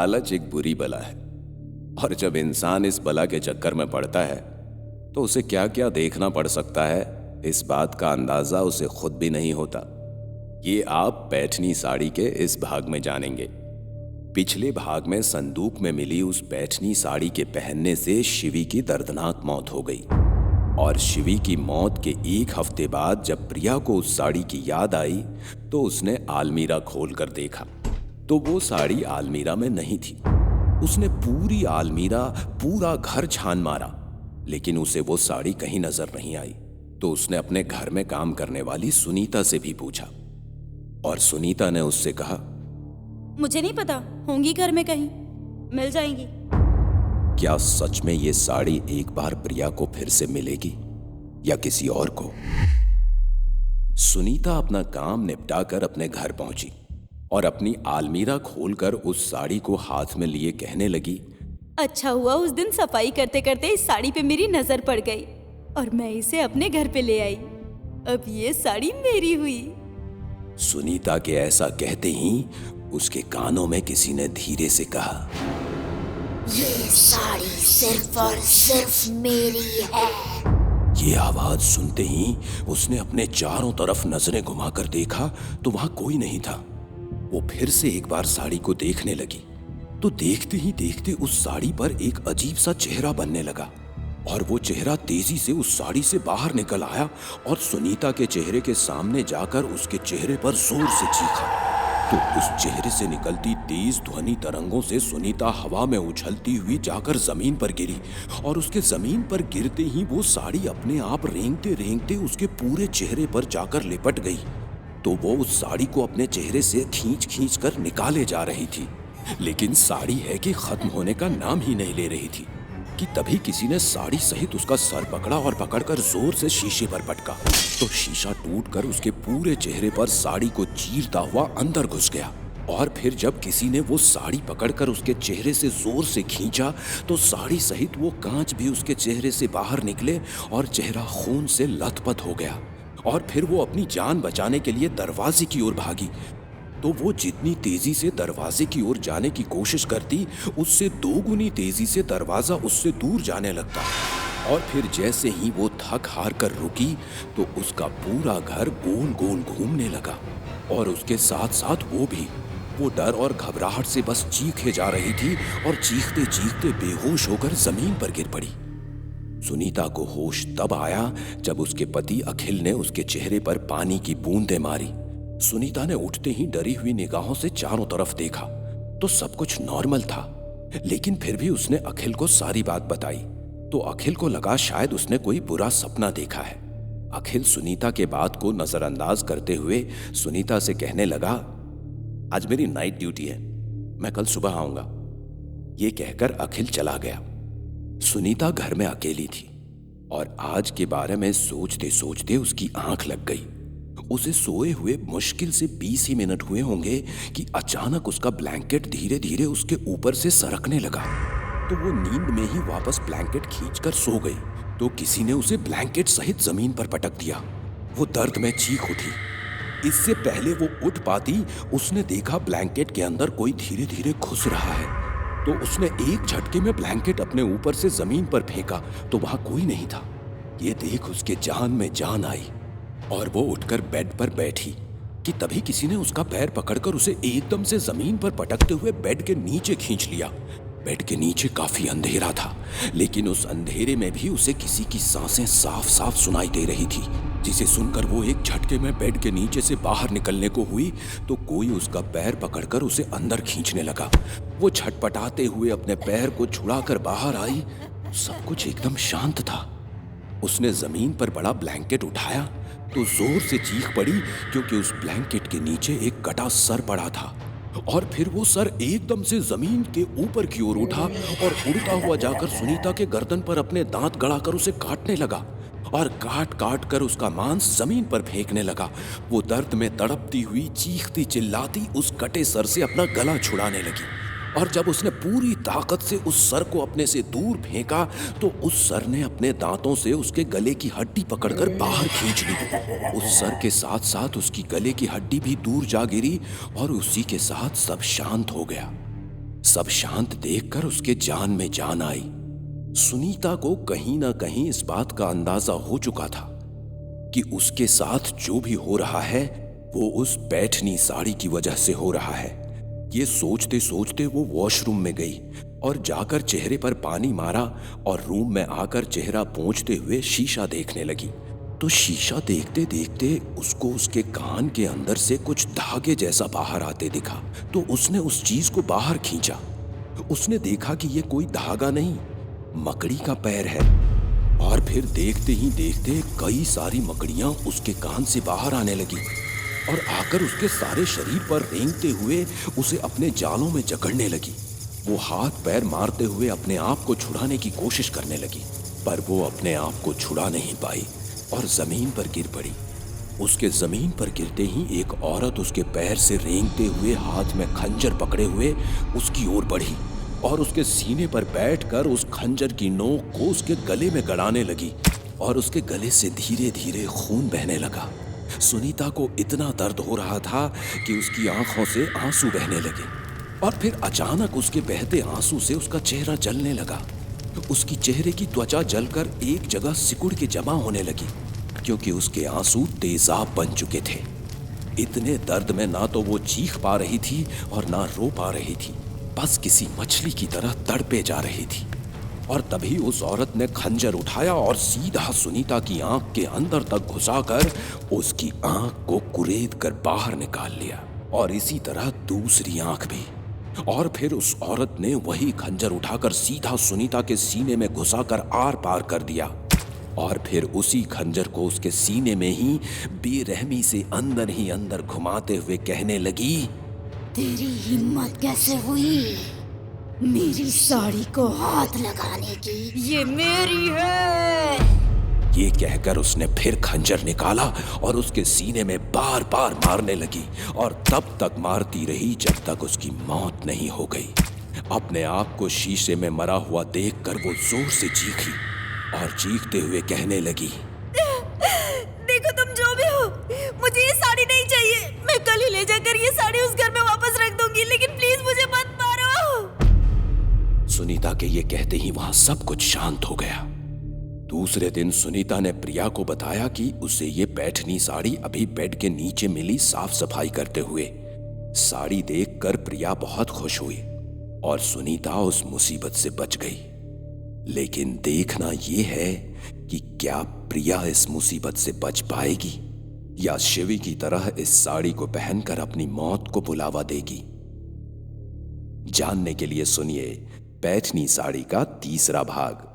लालच एक बुरी बला है और जब इंसान इस बला के चक्कर में पड़ता है तो उसे क्या क्या देखना पड़ सकता है, इस बात का अंदाजा उसे खुद भी नहीं होता। ये आप पैठनी साड़ी के इस भाग में जानेंगे। पिछले भाग में संदूक में मिली उस पैठनी साड़ी के पहनने से शिवी की दर्दनाक मौत हो गई और शिवी की मौत के एक हफ्ते बाद जब प्रिया को उस साड़ी की याद आई तो उसने आलमीरा खोल कर देखा तो वो साड़ी आलमीरा में नहीं थी। उसने पूरी आलमीरा, पूरा घर छान मारा, लेकिन उसे वो साड़ी कहीं नजर नहीं आई। तो उसने अपने घर में काम करने वाली सुनीता से भी पूछा और सुनीता ने उससे कहा, मुझे नहीं पता, होंगी घर में कहीं, मिल जाएंगी। क्या सच में ये साड़ी एक बार प्रिया को फिर से मिलेगी या किसी और को? सुनीता अपना काम निपटाकर अपने घर पहुंची और अपनी आलमीरा खोलकर उस साड़ी को हाथ में लिए कहने लगी, अच्छा हुआ उस दिन सफाई करते करते इस साड़ी पे मेरी नजर पड़ गई और मैं इसे अपने घर पे ले आई। अब ये साड़ी मेरी हुई। सुनीता के ऐसा कहते ही उसके कानों में किसी ने धीरे से कहा, ये साड़ी सिर्फ और सिर्फ मेरी है। ये आवाज सुनते ही उसने अपने चारों तरफ नजरें घुमाकर देखा तो वहां कोई नहीं था। वो फिर से एक बार साड़ी को देखने लगी तो देखते ही देखते उस साड़ी पर एक अजीब सा चेहरा बनने लगा और वो चेहरा तेजी से उस साड़ी से बाहर निकल आया और सुनीता के चेहरे के सामने जाकर उसके चेहरे पर जोर से चीखा। तो उस चेहरे से निकलती तेज ध्वनि तरंगों से सुनीता हवा में उछलती हुई जाकर जमीन पर गिरी और उसके जमीन पर गिरते ही वो साड़ी अपने आप रेंगते रेंगते उसके पूरे चेहरे पर जाकर लिपट गई। तो वो उस साड़ी को अपने चेहरे से खींच खींच कर निकाले जा रही थी, लेकिन साड़ी है कि खत्म होने का नाम ही नहीं ले रही थी कि तभी किसी ने साड़ी सहित उसका सर पकड़ा और पकड़कर जोर से शीशे पर पटका तो शीशा टूटकर उसके पूरे चेहरे पर साड़ी को चीरता हुआ अंदर घुस गया। और फिर जब किसी ने वो साड़ी पकड़कर उसके चेहरे से जोर से खींचा तो साड़ी सहित वो कांच भी उसके चेहरे से बाहर निकले और चेहरा खून से लथपथ हो गया। और फिर वो अपनी जान बचाने के लिए दरवाजे की ओर भागी तो वो जितनी तेजी से दरवाजे की ओर जाने की कोशिश करती उससे दोगुनी तेजी से दरवाजा उससे दूर जाने लगता। और फिर जैसे ही वो थक हार कर रुकी तो उसका पूरा घर गोल गोल घूमने लगा और उसके साथ साथ वो भी। वो डर और घबराहट से बस चीखे जा रही थी और चीखते चीखते बेहोश होकर जमीन पर गिर पड़ी। सुनीता को होश तब आया जब उसके पति अखिल ने उसके चेहरे पर पानी की बूंदें मारी। सुनीता ने उठते ही डरी हुई निगाहों से चारों तरफ देखा तो सब कुछ नॉर्मल था, लेकिन फिर भी उसने अखिल को सारी बात बताई तो अखिल को लगा शायद उसने कोई बुरा सपना देखा है। अखिल सुनीता के बात को नजरअंदाज करते हुए सुनीता से कहने लगा, आज मेरी नाइट ड्यूटी है, मैं कल सुबह आऊंगा। ये कहकर अखिल चला गया। सुनीता घर में अकेली थी और आज के बारे में सोचते सोचते उसकी आंख लग गई। उसे सोए हुए मुश्किल से 20 ही मिनट हुए होंगे कि अचानक उसका ब्लैंकेट धीरे धीरे उसके ऊपर से सरकने लगा। तो वो नींद में ही वापस ब्लैंकेट खींचकर सो गई तो किसी ने उसे ब्लैंकेट सहित जमीन पर पटक दिया। वो दर्द में चीख उठी। इससे पहले वो उठ पाती उसने देखा ब्लैंकेट के अंदर कोई धीरे धीरे घुस रहा है। तो उसने एक झटके में ब्लैंकेट अपने ऊपर से जमीन पर फेंका तो वहां कोई नहीं था। ये देख उसके जान में जान आई और वो उठकर बेड पर बैठी कि तभी किसी ने उसका पैर पकड़कर उसे एकदम से जमीन पर पटकते हुए बेड के नीचे खींच लिया। बेड के नीचे काफी अंधेरा था, लेकिन उस अंधेरे में भी उसे किसी की सांसें साफ साफ सुनाई दे रही थी, जिसे सुनकर वो एक झटके में बेड के नीचे से बाहर निकलने को हुई तो कोई उसका पैर पकड़कर उसे अंदर खींचने लगा। वो छटपटाते हुए अपने पैर को छुड़ाकर बाहर आई। सब कुछ एकदम शांत था। उसने जमीन पर पड़ा ब्लैंकेट उठाया तो जोर से चीख पड़ी क्योंकि उस ब्लैंकेट के नीचे एक कटा सर पड़ा था। और फिर वो सर एकदम से जमीन के ऊपर की ओर उठा और उड़ता हुआ जाकर सुनीता के गर्दन पर अपने दांत गड़ाकर उसे काटने लगा और काट काट कर उसका मांस जमीन पर फेंकने लगा। वो दर्द में तड़पती हुई चीखती चिल्लाती उस कटे सर से अपना गला छुड़ाने लगी और जब उसने पूरी ताकत से उस सर को अपने से दूर फेंका तो उस सर ने अपने दांतों से उसके गले की हड्डी पकड़कर बाहर खींच ली। उस सर के साथ साथ उसकी गले की हड्डी भी दूर जा गिरी और उसी के साथ सब शांत हो गया। सब शांत देखकर उसके जान में जान आई। सुनीता को कहीं ना कहीं इस बात का अंदाजा हो चुका था कि उसके साथ जो भी हो रहा है वो उस पैठनी साड़ी की वजह से हो रहा है। ये सोचते सोचते वो वॉशरूम में गई और जाकर चेहरे पर पानी मारा और रूम में आकर चेहरा पोंछते हुए शीशा देखने लगी। तो शीशा देखते देखते उसको उसके कान के अंदर से कुछ धागे जैसा बाहर आते दिखा। तो उसने उस चीज को बाहर खींचा। उसने देखा कि ये कोई धागा नहीं, मकड़ी का पैर है। और फिर देखते ही देखते कई सारी मकड़ियां उसके कान से बाहर आने लगी और आकर उसके सारे शरीर पर रेंगते हुए उसे अपने जालों में जकड़ने लगी। वो हाथ पैर मारते हुए अपने आप को छुड़ाने की कोशिश करने लगी, पर वो अपने आप को छुड़ा नहीं पाई और जमीन पर गिर पड़ी। उसके जमीन पर गिरते ही एक औरत उसके पैर से रेंगते हुए हाथ में खंजर पकड़े हुए उसकी ओर बढ़ी और उसके सीने पर बैठकर उस खंजर की नोक को उसके गले में गड़ाने लगी और उसके गले से धीरे धीरे खून बहने लगा। सुनीता को इतना दर्द हो रहा था कि उसकी आंखों से आंसू बहने लगे और फिर अचानक उसके बहते आंसू से उसका चेहरा जलने लगा। उसकी चेहरे की त्वचा जलकर एक जगह सिकुड़ के जमा होने लगी क्योंकि उसके आंसू तेजाब बन चुके थे। इतने दर्द में ना तो वो चीख पा रही थी और ना रो पा रही थी, बस किसी मछली की तरह तड़पे जा रही थी। और तभी उस औरत ने खंजर उठाया और सीधा सुनीता की आंख के अंदर तक घुसाकर उसकी आंख को कुरेद कर बाहर निकाल लिया और इसी तरह दूसरी आंख भी। और फिर उस औरत ने वही खंजर उठाकर सीधा सुनीता के सीने में घुसाकर आर पार कर दिया और फिर उसी खंजर को उसके सीने में ही बेरहमी से अंदर ही अंदर घुमाते हुए कहने लगी, तेरी हिम्मत कैसे हुई मेरी साड़ी को हाथ लगाने की? ये मेरी है। ये कहकर उसने फिर खंजर निकाला और उसके सीने में बार बार मारने लगी और तब तक मारती रही जब तक उसकी मौत नहीं हो गई। अपने आप को शीशे में मरा हुआ देखकर वो जोर से चीखी और चीखते हुए कहने लगी, देखो तुम जो भी हो, मुझे ये साड़ी नहीं चाहिए। मैं कल ही ले जाकर ये साड़ी उस घर में वापस रख दूंगी, लेकिन प्लीज मुझे मत मारो। सुनीता के ये कहते ही वहां सब कुछ शांत हो गया। दूसरे दिन सुनीता ने प्रिया को बताया कि उसे ये पैठनी साड़ी अभी बेड के नीचे मिली साफ सफाई करते हुए। साड़ी देखकर प्रिया बहुत खुश हुई और सुनीता उस मुसीबत से बच गई। लेकिन देखना यह है कि क्या प्रिया इस मुसीबत से बच पाएगी या शिवी की तरह इस साड़ी को पहनकर अपनी मौत को बुलावा देगी। जानने के लिए सुनिए पैठनी साड़ी का तीसरा भाग।